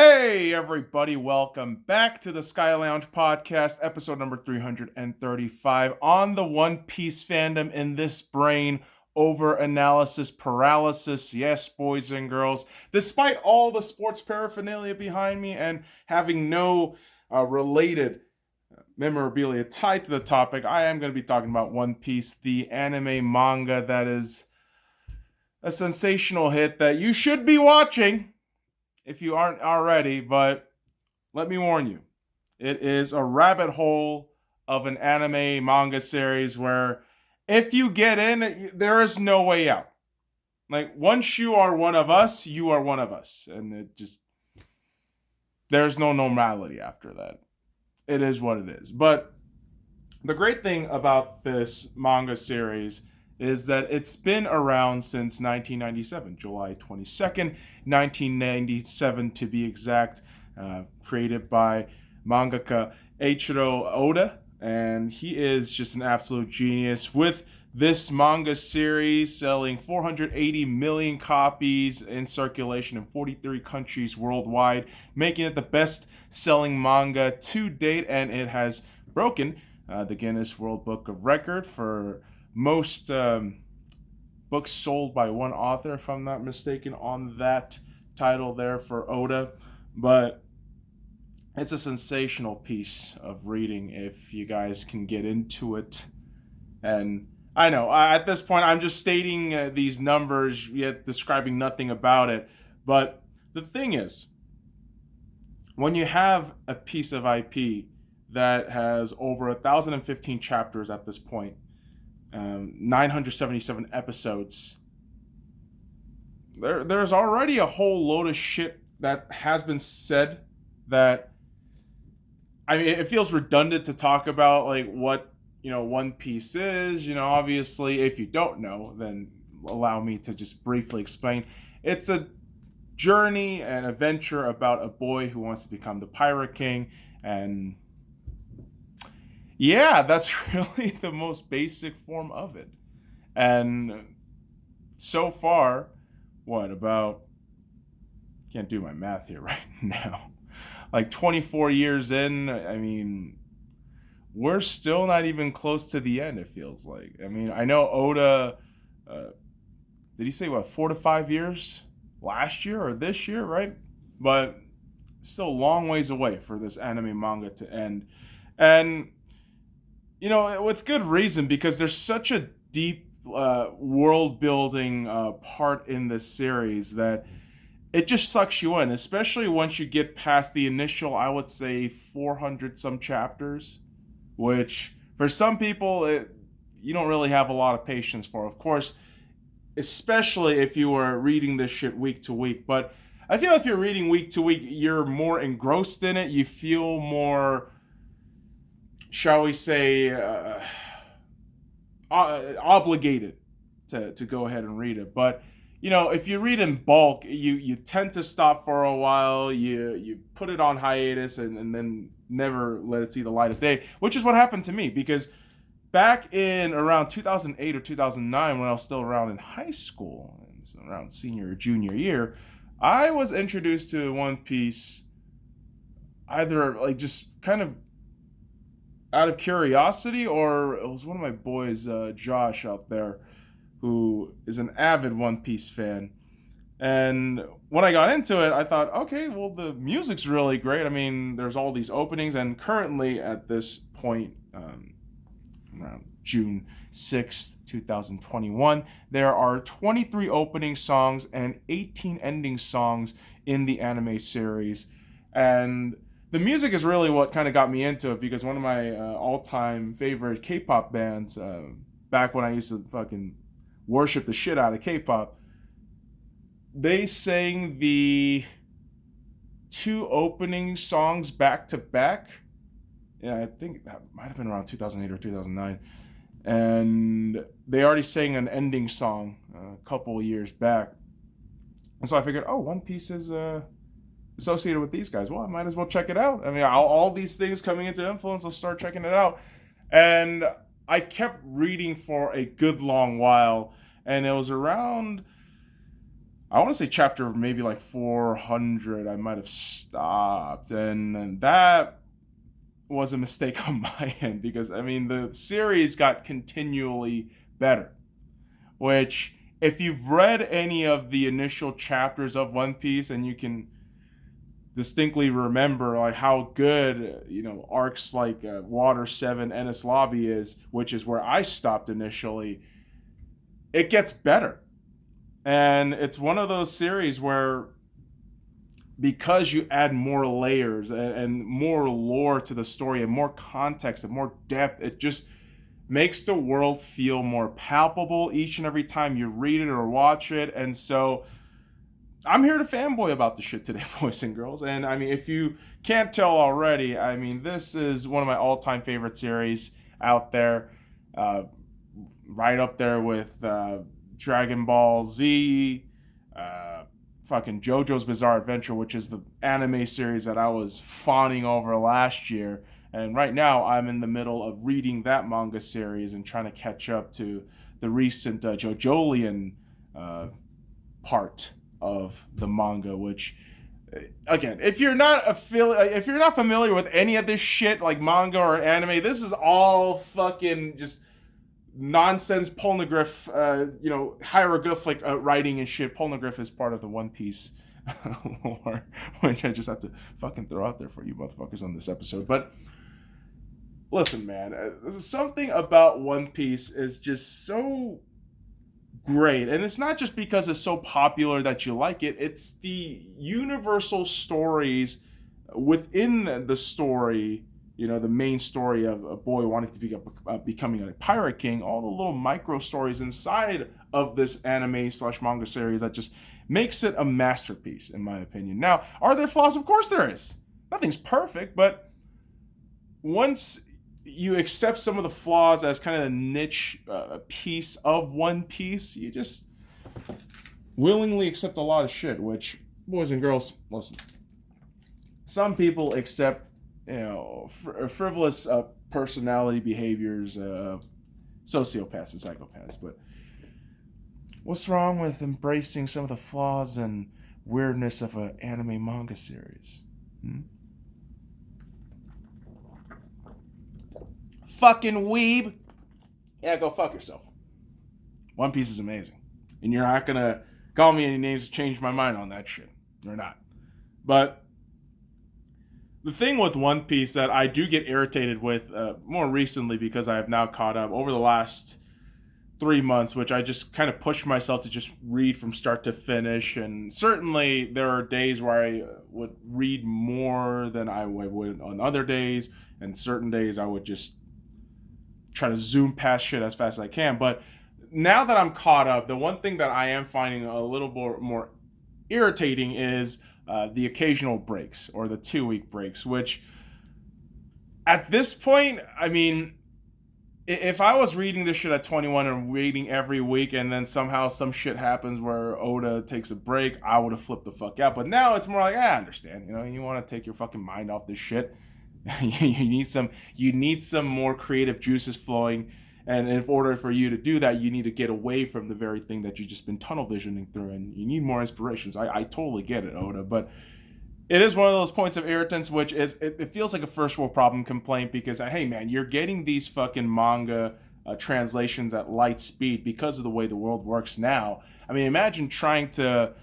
Hey, everybody, welcome back to the SkyLounge podcast, episode number 335 on the One Piece fandom in this brain. Overanalysis, paralysis, yes, boys and girls. Despite all the sports paraphernalia behind me and having no related memorabilia tied to the topic, I am going to be talking about One Piece, the anime manga that is a sensational hit that you should be watching if you aren't already, but let me warn you, it is a rabbit hole of an anime manga series where if you get in, there is no way out. Like, once you are one of us, you are one of us. And there's no normality after that. It is what it is. But the great thing about this manga series is that it's been around since 1997, July 22nd, 1997 to be exact, created by mangaka Eiichiro Oda, and he is just an absolute genius with this manga series selling 480 million copies in circulation in 43 countries worldwide, making it the best-selling manga to date, and it has broken the Guinness World Book of Record for most books sold by one author, if I'm not mistaken, on that title there for Oda. But it's a sensational piece of reading if you guys can get into it. And I know, at this point, I'm just stating these numbers, yet describing nothing about it. But the thing is, when you have a piece of IP that has over 1,015 chapters at this point, 977 episodes, there's already a whole load of shit that has been said that, I mean, it feels redundant to talk about, like, what, One Piece is. Obviously, if you don't know, then allow me to just briefly explain. It's a journey, an adventure about a boy who wants to become the Pirate King, and yeah, that's really the most basic form of it. And so far, can't do my math here right now, like 24 years in, I mean, we're still not even close to the end, it feels like. I mean, I know Oda, did he say, 4 to 5 years last year or this year, right? But still a long ways away for this anime manga to end. And with good reason, because there's such a deep world building part in this series that it just sucks you in, especially once you get past the initial, I would say, 400 some chapters, which for some people, you don't really have a lot of patience for, of course, especially if you were reading this shit week to week. But I feel if you're reading week to week, you're more engrossed in it, you feel more, shall we say, obligated to go ahead and read it. But if you read in bulk, you tend to stop for a while, you put it on hiatus, and then never let it see the light of day, which is what happened to me, because back in around 2008 or 2009, when I was still around in high school, around senior or junior year, I was introduced to One Piece either like just kind of out of curiosity, or it was one of my boys, Josh, out there, who is an avid One Piece fan. And when I got into it, I thought, okay, well, the music's really great. I mean, there's all these openings, and currently at this point, around June 6th, 2021, there are 23 opening songs and 18 ending songs in the anime series. And the music is really what kind of got me into it, because one of my all-time favorite K-pop bands, back when I used to fucking worship the shit out of K-pop, they sang the 2 opening songs back to back. Yeah, I think that might have been around 2008 or 2009. And they already sang an ending song a couple years back. And so I figured, One Piece is associated with these guys. Well, I might as well check it out. I mean, all these things coming into influence, I'll start checking it out. And I kept reading for a good long while. And it was around, I want to say chapter maybe like 400, I might have stopped. And that was a mistake on my end because, I mean, the series got continually better. Which, if you've read any of the initial chapters of One Piece and you can distinctly remember like how good arcs like Water 7 Ennis Lobby is, which is where I stopped initially, it gets better. And it's one of those series where, because you add more layers and more lore to the story and more context and more depth, it just makes the world feel more palpable each and every time you read it or watch it. And so I'm here to fanboy about the shit today, boys and girls. And I mean, if you can't tell already, I mean, this is one of my all-time favorite series out there. Right up there with Dragon Ball Z, fucking JoJo's Bizarre Adventure, which is the anime series that I was fawning over last year. And right now, I'm in the middle of reading that manga series and trying to catch up to the recent JoJolian part of the manga. Which, again, if you're not familiar with any of this shit like manga or anime, this is all fucking just nonsense polyglyph, hieroglyphic writing and shit. Polyglyph is part of the One Piece lore, which I just have to fucking throw out there for you motherfuckers on this episode. But listen, man, something about One Piece is just so great. And it's not just because it's so popular that you like it. It's the universal stories within the story, the main story of a boy wanting to be becoming a pirate king, all the little micro stories inside of this anime / manga series that just makes it a masterpiece, in my opinion. Now, are there flaws? Of course there is. Nothing's perfect, but once you accept some of the flaws as kind of a niche piece of One Piece, you just willingly accept a lot of shit, which, boys and girls, listen. Some people accept, frivolous personality behaviors of sociopaths and psychopaths, but what's wrong with embracing some of the flaws and weirdness of an anime manga series? Fucking weeb. Yeah, go fuck yourself. One Piece is amazing. And you're not gonna call me any names to change my mind on that shit. You're not. But the thing with One Piece that I do get irritated with more recently, because I have now caught up over the last 3 months, which I just kind of pushed myself to just read from start to finish. And certainly there are days where I would read more than I would on other days. And certain days I would just try to zoom past shit as fast as I can. But now that I'm caught up, the one thing that I am finding a little more irritating is the occasional breaks, or the 2-week breaks, which at this point, I mean, if I was reading this shit at 21 and reading every week, and then somehow some shit happens where Oda takes a break, I would have flipped the fuck out. But now it's more like, I understand, you want to take your fucking mind off this shit. you need some more creative juices flowing, and in order for you to do that, you need to get away from the very thing that you've just been tunnel visioning through, and you need more inspirations. I totally get it, Oda, but it is one of those points of irritance, which is it feels like a first world problem complaint, because hey man, you're getting these fucking manga translations at light speed because of the way the world works now. I mean, imagine trying to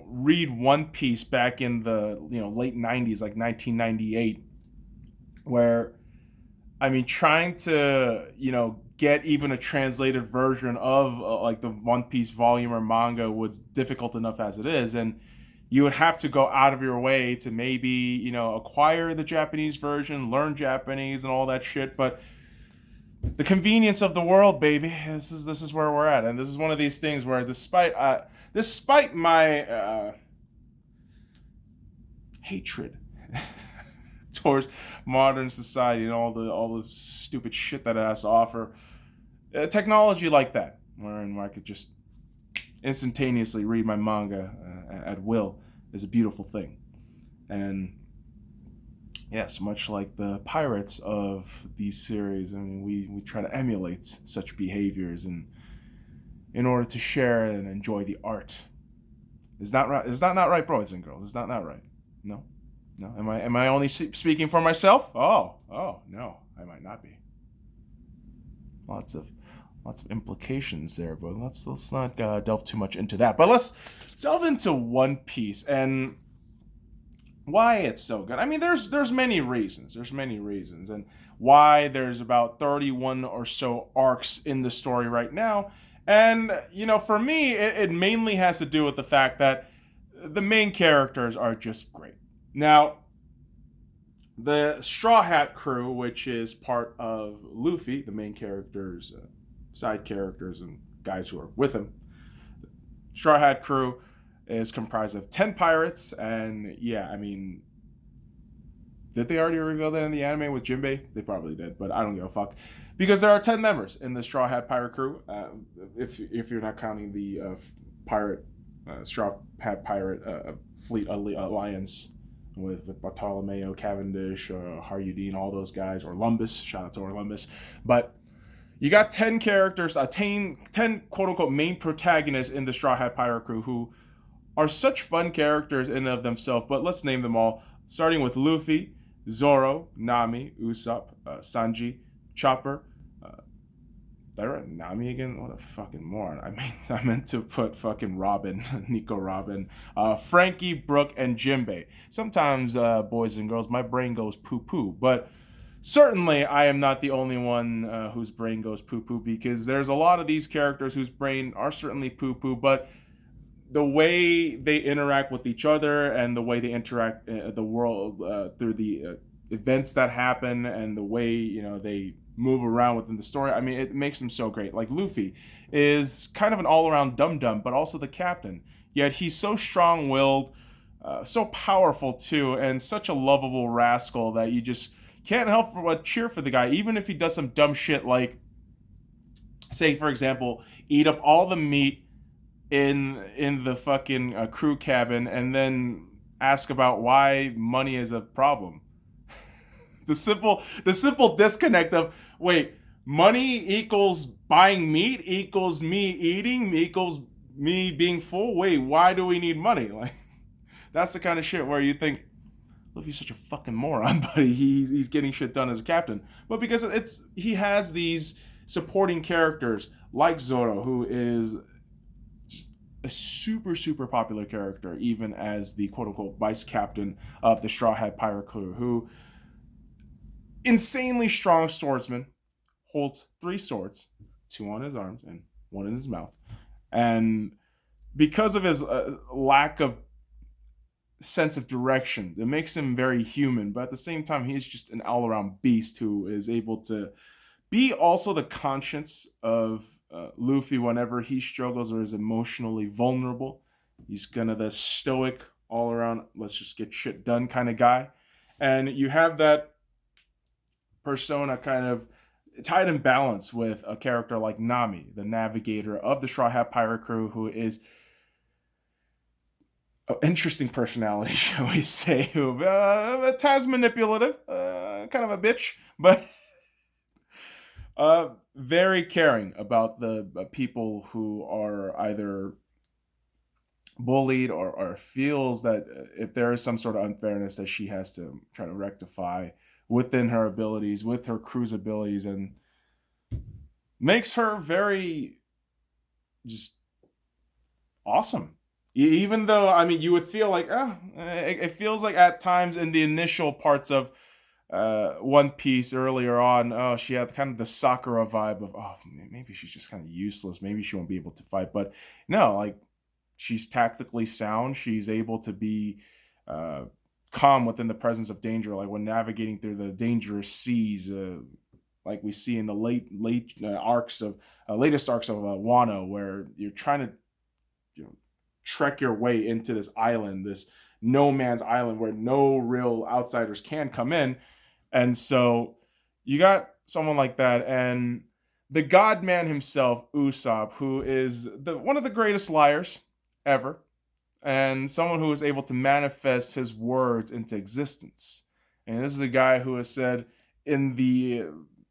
read One Piece back in the late 90s, like 1998, where, I mean, trying to get even a translated version of like the One Piece volume or manga was difficult enough as it is, and you would have to go out of your way to maybe acquire the Japanese version, learn Japanese and all that shit. But the convenience of the world, baby, this is where we're at. And this is one of these things where despite my hatred towards modern society and all the stupid shit that it has to offer, technology like that, where I could just instantaneously read my manga at will, is a beautiful thing. And yes, much like the pirates of these series, I mean, we try to emulate such behaviors and in order to share and enjoy the art It's not right. It's not right, boys and girls. It's not right. No, no. Am I only speaking for myself? Oh no, I might not be. Lots of implications there, but let's not delve too much into that. But let's delve into One Piece and why it's so good. I mean, there's many reasons. There's many reasons, and why there's about 31 or so arcs in the story right now. And for me, it mainly has to do with the fact that the main characters are just great. Now, the Straw Hat crew, which is part of Luffy, the main characters, side characters, and guys who are with him, Straw Hat crew is comprised of 10 pirates, and yeah, I mean, did they already reveal that in the anime with Jinbei? They probably did, but I don't give a fuck. Because there are 10 members in the Straw Hat pirate crew, if you're not counting the Straw Hat pirate fleet alliance with Bartolomeo, Cavendish, Haryudin, all those guys, or Lumbus, shout out to Lumbus. But you got 10 characters, 10 quote-unquote main protagonists in the Straw Hat pirate crew who are such fun characters in and of themselves, but let's name them all, starting with Luffy, Zoro, Nami, Usopp, Sanji, Chopper. Did I write Nami again? What a fucking moron. I meant to put fucking Robin, Nico Robin, Frankie, Brook, and Jinbei. Sometimes, boys and girls, my brain goes poo-poo, but certainly I am not the only one whose brain goes poo-poo, because there's a lot of these characters whose brain are certainly poo-poo, but the way they interact with each other and the way they interact the world through the events that happen and the way they move around within the story, I mean, it makes them so great. Like Luffy is kind of an all-around dum-dum, but also the captain. Yet he's so strong-willed, so powerful too, and such a lovable rascal that you just can't help but cheer for the guy, even if he does some dumb shit like, say for example, eat up all the meat in the fucking crew cabin and then ask about why money is a problem. the simple disconnect of, wait, money equals buying meat equals me eating equals me being full? Wait, why do we need money? Like, that's the kind of shit where you think Luffy's such a fucking moron, but he's getting shit done as a captain. But because he has these supporting characters like Zoro, who is a super, super popular character, even as the quote-unquote vice captain of the Straw Hat pirate crew, who, insanely strong swordsman, holds 3 swords, 2 on his arms and 1 in his mouth. And because of his lack of sense of direction, it makes him very human, but at the same time, he's just an all-around beast who is able to be also the conscience of Luffy whenever he struggles or is emotionally vulnerable. He's kind of the stoic, all around, let's just get shit done kind of guy. And you have that persona kind of tied in balance with a character like Nami, the navigator of the Straw Hat pirate crew, who is an interesting personality, shall we say, who Taz manipulative, kind of a bitch, but very caring about the people who are either bullied or feels that if there is some sort of unfairness that she has to try to rectify within her abilities, with her crew's abilities, and makes her very just awesome. Even though, I mean, you would feel like, it feels like at times in the initial parts of One Piece earlier on, she had kind of the Sakura vibe of, maybe she's just kind of useless. Maybe she won't be able to fight. But no, like, she's tactically sound. She's able to be calm within the presence of danger, like when navigating through the dangerous seas, like we see in the latest arcs of Wano, where you're trying to trek your way into this island, this no man's island where no real outsiders can come in. And so you got someone like that, and the God Man himself, Usopp, who is one of the greatest liars ever, and someone who is able to manifest his words into existence. And this is a guy who has said in the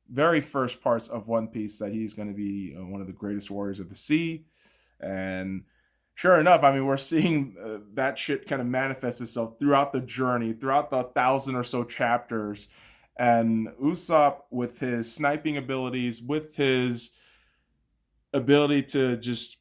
very first parts of One Piece that he's going to be one of the greatest warriors of the sea, and sure enough, I mean, we're seeing that shit kind of manifest itself throughout the journey, throughout the 1,000 or so chapters. And Usopp, with his sniping abilities, with his ability to just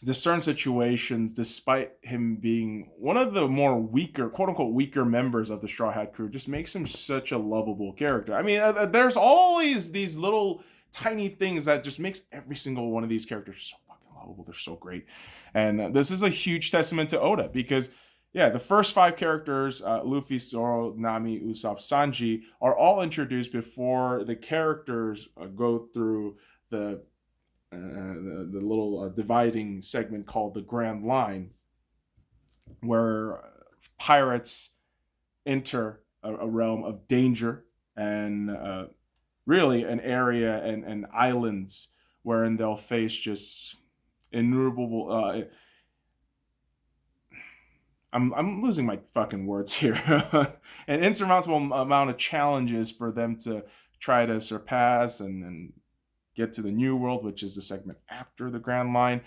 discern situations, despite him being one of the more weaker, quote unquote, weaker members of the Straw Hat crew, just makes him such a lovable character. I mean, there's always these little tiny things that just makes every single one of these characters so fucking lovable. They're so great. And this is a huge testament to Oda because, yeah, the first 5 characters, Luffy, Zoro, Nami, Usopp, Sanji, are all introduced before the characters go through the little dividing segment called the Grand Line, where pirates enter a realm of danger and really an area and islands wherein they'll face just innumerable. I'm losing my fucking words here. An insurmountable amount of challenges for them to try to surpass and get to the New World, which is the segment after the Grand Line.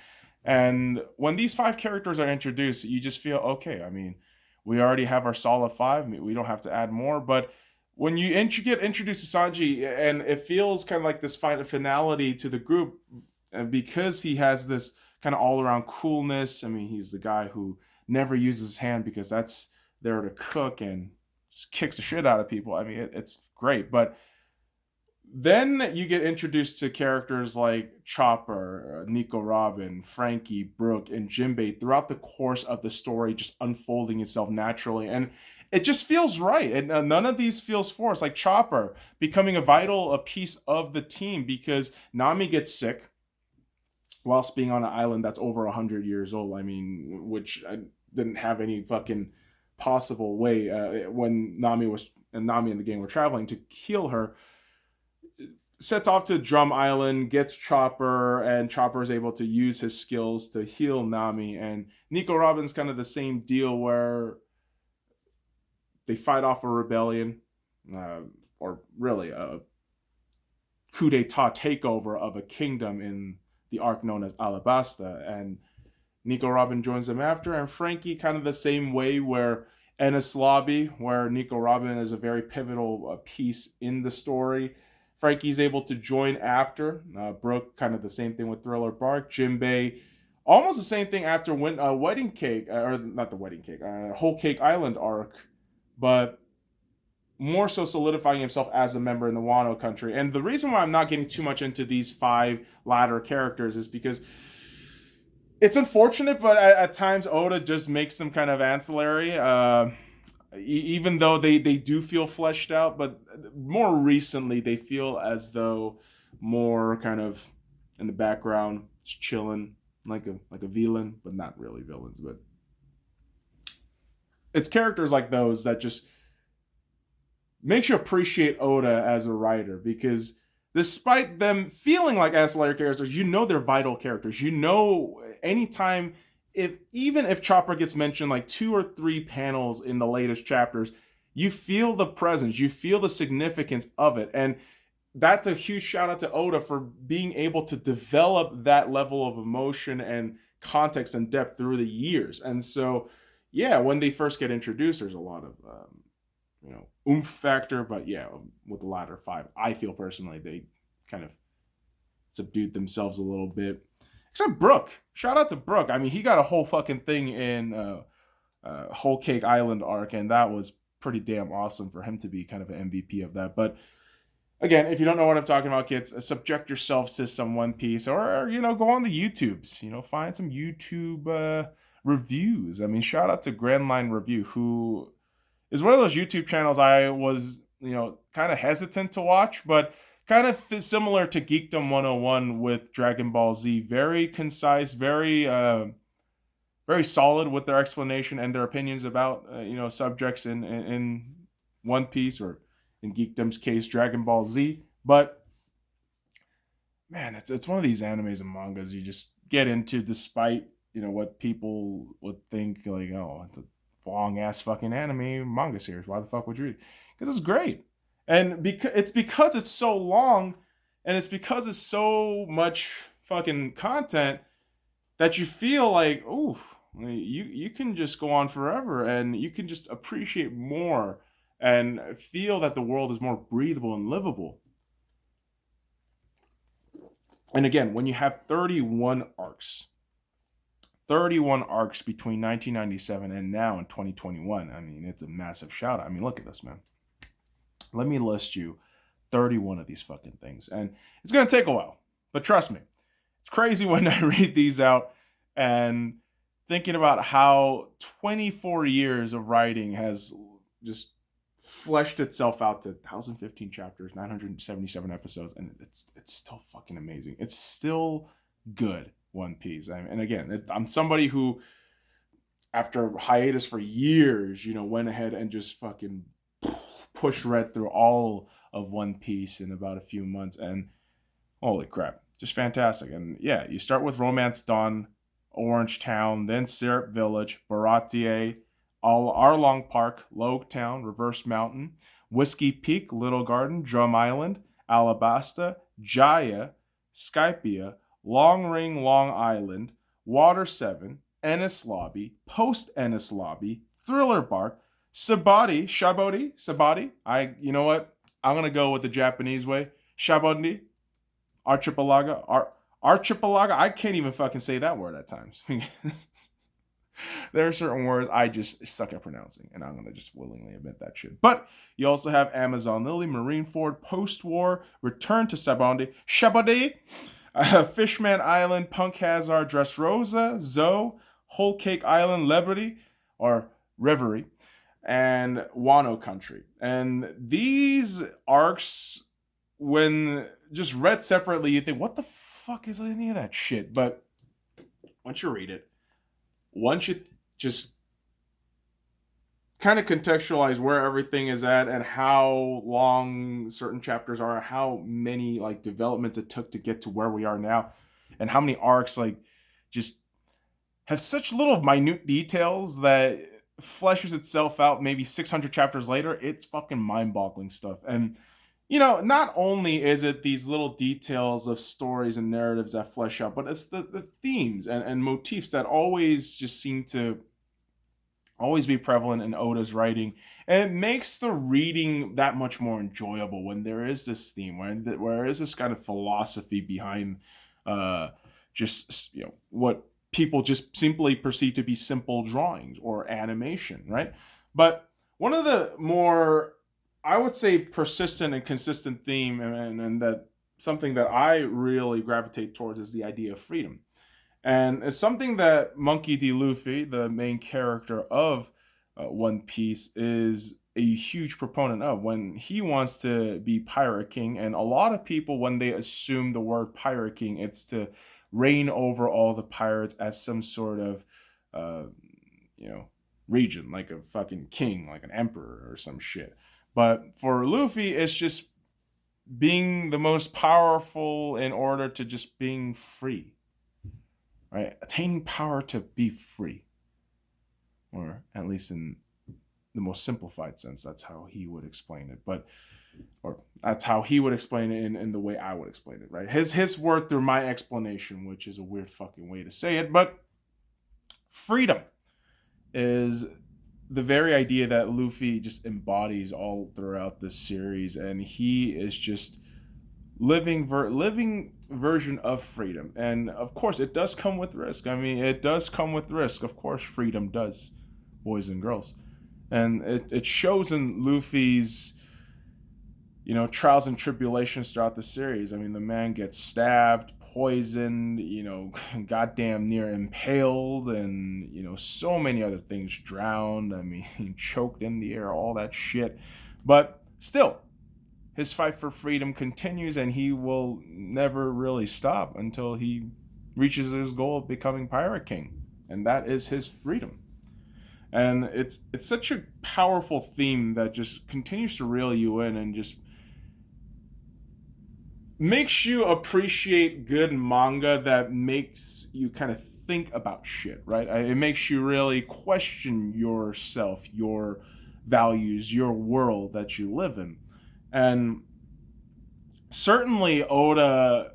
And when these 5 characters are introduced, you just feel, okay, I mean, we already have our solid 5. I mean, we don't have to add more. But when you get introduced to Sanji, and it feels kind of like this finality to the group, because he has this kind of all-around coolness. I mean, he's the guy who never uses his hand because that's there to cook and just kicks the shit out of people. I mean, it's great. But then you get introduced to characters like Chopper, Nico Robin, Frankie, Brooke, and Jinbei throughout the course of the story, just unfolding itself naturally. And it just feels right. And none of these feels forced. Like Chopper becoming a piece of the team because Nami gets sick whilst being on an island that's over 100 years old. I mean, which I didn't have any fucking possible way when Nami and the gang were traveling to heal her. Sets off to Drum Island, gets Chopper, and Chopper is able to use his skills to heal Nami. And Nico Robin's kind of the same deal where they fight off a rebellion, or really a coup d'etat takeover of a kingdom in the arc known as Alabasta. And Nico Robin joins them after, and Frankie kind of the same way where Ennis Lobby, where Nico Robin is a very pivotal piece in the story. Frankie's able to join after. Brooke, kind of the same thing with Thriller Bark. Jinbei, almost the same thing after Wedding Cake, or not the Wedding Cake, Whole Cake Island arc, but more so solidifying himself as a member in the Wano country. And the reason why I'm not getting too much into these 5 latter characters is because it's unfortunate, but at times Oda just makes them kind of ancillary. Even though they do feel fleshed out, but more recently they feel as though more kind of in the background, just chilling like a villain, but not really villains. But it's characters like those that just makes you appreciate Oda as a writer, because despite them feeling like ancillary characters, you know they're vital characters. You know, anytime even if Chopper gets mentioned like 2 or 3 panels in the latest chapters, you feel the presence, you feel the significance of it. And that's a huge shout out to Oda for being able to develop that level of emotion and context and depth through the years. And so, yeah, when they first get introduced, there's a lot of, oomph factor. But yeah, with the latter 5, I feel personally they kind of subdued themselves a little bit. Except Brooke. Shout out to Brooke. I mean, he got a whole fucking thing in Whole Cake Island arc, and that was pretty damn awesome for him to be kind of an MVP of that. But again, if you don't know what I'm talking about, kids, subject yourselves to some One Piece, or go on the YouTubes. Find some YouTube reviews. I mean, shout out to Grand Line Review, who is one of those YouTube channels I was, kind of hesitant to watch, but kind of similar to Geekdom 101 with Dragon Ball Z. Very concise, very very solid with their explanation and their opinions about subjects in One Piece, or in Geekdom's case, Dragon Ball Z. But man, it's one of these animes and mangas you just get into despite what people would think, like, oh, it's a long ass fucking anime manga series. Why the fuck would you read it? Because it's great. And because it's so long, and it's because it's so much fucking content, that you feel like, ooh, you can just go on forever, and you can just appreciate more and feel that the world is more breathable and livable. And again, when you have 31 arcs between 1997 and now in 2021, I mean, it's a massive shout out. I mean, look at this, man. Let me list you 31 of these fucking things. And it's going to take a while, but trust me, it's crazy when I read these out and thinking about how 24 years of writing has just fleshed itself out to 1,015 chapters, 977 episodes, and it's still fucking amazing. It's still good, One Piece. And again, I'm somebody who, after hiatus for years, went ahead and just fucking read through all of One Piece in about a few months, and holy crap, just fantastic. And yeah, you start with Romance Dawn, Orange Town, then Syrup Village, Baratier, Arlong Park, Logue Town, Reverse Mountain, Whiskey Peak, Little Garden, Drum Island, Alabasta, Jaya, Skypia, Long Ring, Long Island, Water 7, Ennis Lobby, Post Ennis Lobby, Thriller Bark, Sabati. You know what? I'm going to go with the Japanese way. Shabodi, Archipelago, Archipelago. I can't even fucking say that word at times. There are certain words I just suck at pronouncing, and I'm going to just willingly admit that shit. But you also have Amazon Lily, Marineford, Post-War, Return to Shabodi, Fishman Island, Punk Hazard, Dressrosa, Zoe, Whole Cake Island, Liberty, or Reverie, and Wano Country. And these arcs, when just read separately, you think, what the fuck is any of that shit? But once you read it, once you just kind of contextualize where everything is at and how long certain chapters are, how many like developments it took to get to where we are now, and how many arcs like just have such little minute details that fleshes itself out maybe 600 chapters later, it's fucking mind-boggling stuff. And not only is it these little details of stories and narratives that flesh out, but it's the themes and motifs that always just seem to always be prevalent in Oda's writing. And it makes the reading that much more enjoyable when there is this theme, where there is this kind of philosophy behind just, what people just simply perceive to be simple drawings or animation, right? But one of the more, I would say, persistent and consistent theme, and that something that I really gravitate towards, is the idea of freedom. And it's something that Monkey D. Luffy, the main character of One Piece, is a huge proponent of when he wants to be Pirate King. And a lot of people, when they assume the word Pirate King, it's to reign over all the pirates as some sort of, region, like a fucking king, like an emperor or some shit. But for Luffy, it's just being the most powerful in order to just being free, right? Attaining power to be free, or at least in the most simplified sense, that's how he would explain it. Or that's how he would explain it in the way I would explain it, right? His word through my explanation, which is a weird fucking way to say it, but freedom is the very idea that Luffy just embodies all throughout this series, and he is just living version of freedom. And of course, it does come with risk. I mean, it does come with risk. Of course, freedom does, boys and girls. And it shows in Luffy's, trials and tribulations throughout the series. I mean, the man gets stabbed, poisoned, goddamn near impaled, and, so many other things, drowned, I mean, choked in the air, all that shit. But still, his fight for freedom continues, and he will never really stop until he reaches his goal of becoming Pirate King. And that is his freedom. And it's such a powerful theme that just continues to reel you in and just makes you appreciate good manga that makes you kind of think about shit, right? It makes you really question yourself, your values, your world that you live in. And certainly Oda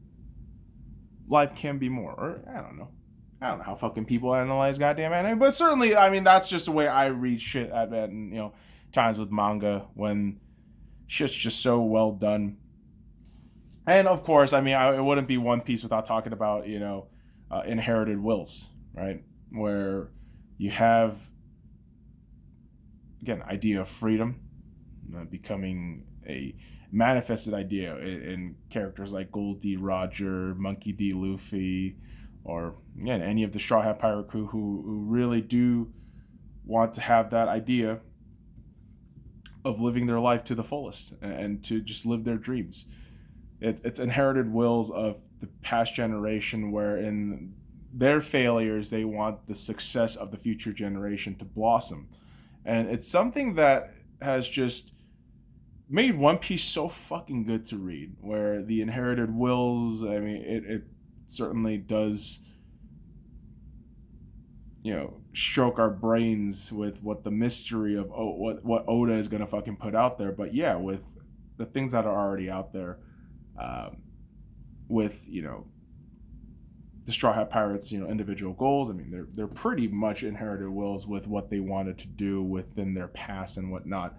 life can be more. Or I don't know. I don't know how fucking people analyze goddamn anime, but certainly, I mean, that's just the way I read shit at times with manga when shit's just so well done. And of course, I mean, it wouldn't be One Piece without talking about inherited wills, right? Where you have, again, idea of freedom becoming a manifested idea in characters like Gold D. Roger, Monkey D. Luffy, or again any of the Straw Hat Pirate crew who really do want to have that idea of living their life to the fullest and to just live their dreams. It's inherited wills of the past generation, where in their failures they want the success of the future generation to blossom. And it's something that has just made One Piece so fucking good to read, where the inherited wills, I mean, it certainly does, stroke our brains with what the mystery of what Oda is gonna fucking put out there. But yeah, with the things that are already out there, with the Straw Hat Pirates, individual goals. I mean, they're pretty much inherited wills with what they wanted to do within their past and whatnot.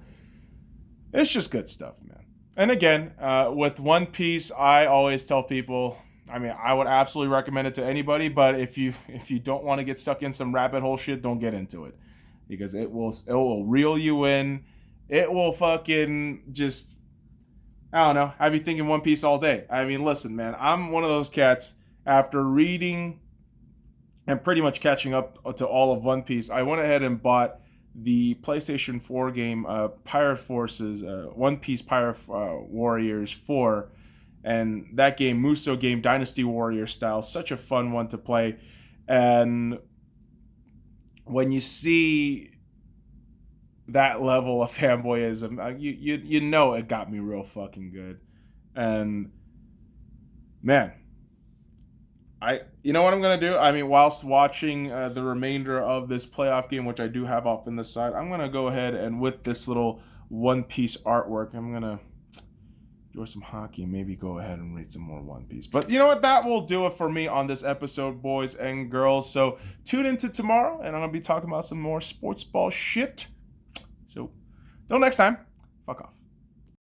It's just good stuff, man. And again, with One Piece, I always tell people, I mean, I would absolutely recommend it to anybody, but if you don't want to get stuck in some rabbit hole shit, don't get into it, because it will reel you in. It will fucking just, I don't know, have you thinking One Piece all day. I mean, listen, man, I'm one of those cats. After reading and pretty much catching up to all of One Piece, I went ahead and bought the PlayStation 4 game, Pirate Forces, One Piece Pirate Warriors 4. And that game, Muso game, Dynasty Warrior style, such a fun one to play. And when you see that level of fanboyism, you know it got me real fucking good. And man, you know what I'm going to do? I mean, whilst watching the remainder of this playoff game, which I do have off in the side, I'm going to go ahead and with this little One Piece artwork, I'm going to enjoy some hockey, maybe go ahead and read some more One Piece. But you know what? That will do it for me on this episode, boys and girls. So tune into tomorrow, and I'm going to be talking about some more sports ball shit. So, till next time, fuck off.